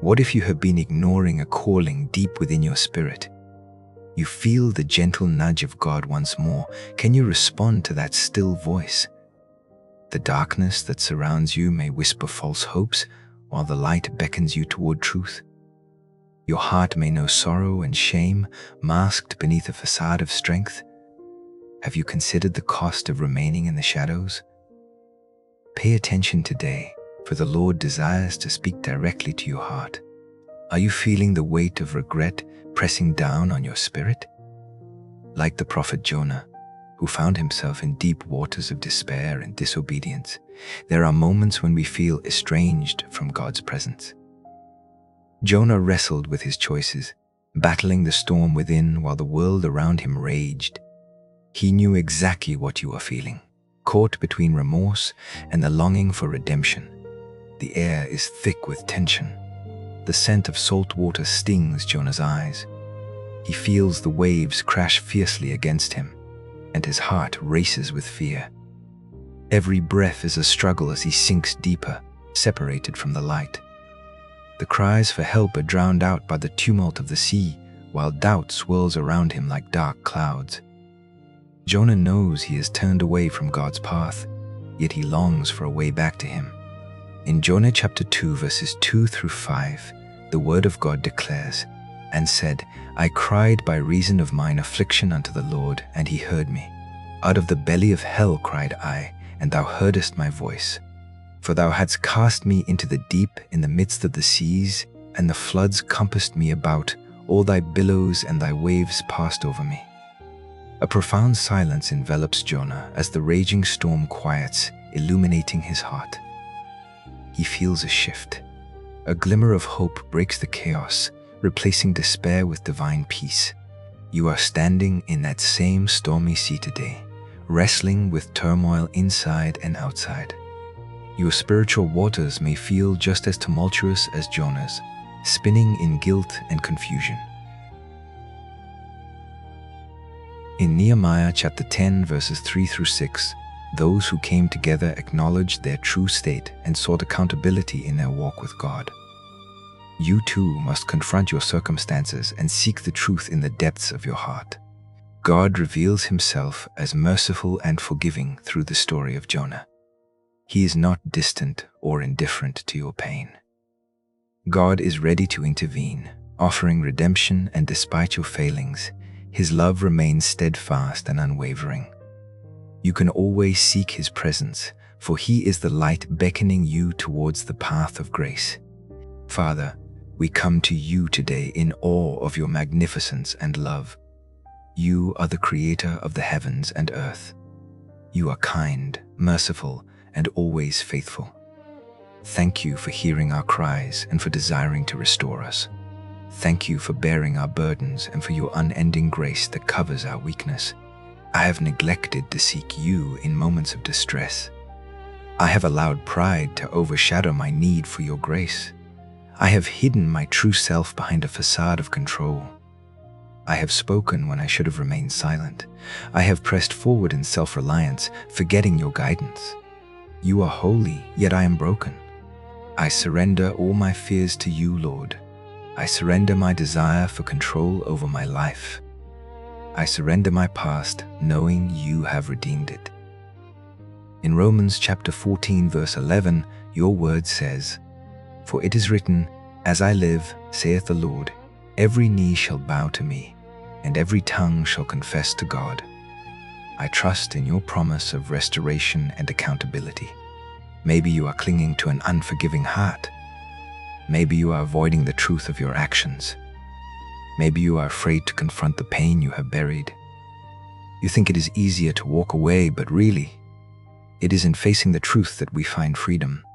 What if you have been ignoring a calling deep within your spirit? You feel the gentle nudge of God once more. Can you respond to that still voice? The darkness that surrounds you may whisper false hopes, while the light beckons you toward truth. Your heart may know sorrow and shame, masked beneath a facade of strength. Have you considered the cost of remaining in the shadows? Pay attention today, for the Lord desires to speak directly to your heart. Are you feeling the weight of regret pressing down on your spirit? Like the prophet Jonah, who found himself in deep waters of despair and disobedience, there are moments when we feel estranged from God's presence. Jonah wrestled with his choices, battling the storm within while the world around him raged. He knew exactly what you are feeling, caught between remorse and the longing for redemption. The air is thick with tension. The scent of salt water stings Jonah's eyes. He feels the waves crash fiercely against him, and his heart races with fear. Every breath is a struggle as he sinks deeper, separated from the light. The cries for help are drowned out by the tumult of the sea, while doubt swirls around him like dark clouds. Jonah knows he has turned away from God's path, yet he longs for a way back to him. In Jonah chapter 2, verses 2 through 5, the word of God declares, "And said, I cried by reason of mine affliction unto the Lord, and he heard me. Out of the belly of hell cried I, and thou heardest my voice. For thou hadst cast me into the deep in the midst of the seas, and the floods compassed me about, all thy billows and thy waves passed over me." A profound silence envelops Jonah as the raging storm quiets, illuminating his heart. He feels a shift. A glimmer of hope breaks the chaos, replacing despair with divine peace. You are standing in that same stormy sea today, wrestling with turmoil inside and outside. Your spiritual waters may feel just as tumultuous as Jonah's, spinning in guilt and confusion. In Nehemiah chapter 10, verses 3 through 6, those who came together acknowledged their true state and sought accountability in their walk with God. You too must confront your circumstances and seek the truth in the depths of your heart. God reveals himself as merciful and forgiving through the story of Jonah. He is not distant or indifferent to your pain. God is ready to intervene, offering redemption, and despite your failings, his love remains steadfast and unwavering. You can always seek his presence, for he is the light beckoning you towards the path of grace. Father, we come to you today in awe of your magnificence and love. You are the creator of the heavens and earth. You are kind, merciful, and always faithful. Thank you for hearing our cries and for desiring to restore us. Thank you for bearing our burdens and for your unending grace that covers our weakness. I have neglected to seek you in moments of distress. I have allowed pride to overshadow my need for your grace. I have hidden my true self behind a facade of control. I have spoken when I should have remained silent. I have pressed forward in self-reliance, forgetting your guidance. You are holy, yet I am broken. I surrender all my fears to you, Lord. I surrender my desire for control over my life. I surrender my past, knowing you have redeemed it. In Romans chapter 14, verse 11, your word says, "For it is written, As I live, saith the Lord, every knee shall bow to me, and every tongue shall confess to God." I trust in your promise of restoration and accountability. Maybe you are clinging to an unforgiving heart. Maybe you are avoiding the truth of your actions. Maybe you are afraid to confront the pain you have buried. You think it is easier to walk away, but really, it is in facing the truth that we find freedom.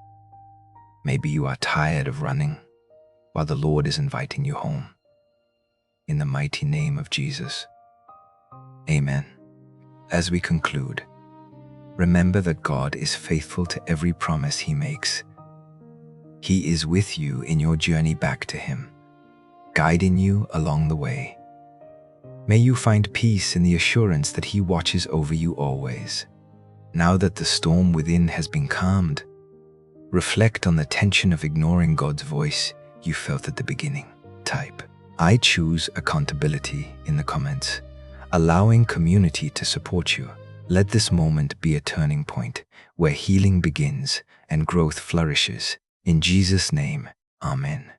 Maybe you are tired of running, while the Lord is inviting you home. In the mighty name of Jesus. Amen. As we conclude, remember that God is faithful to every promise he makes. He is with you in your journey back to him, guiding you along the way. May you find peace in the assurance that he watches over you always. Now that the storm within has been calmed, reflect on the tension of ignoring God's voice, you felt at the beginning. Type "I choose accountability" in the comments, allowing community to support you. Let this moment be a turning point where healing begins and growth flourishes. In Jesus' name, Amen.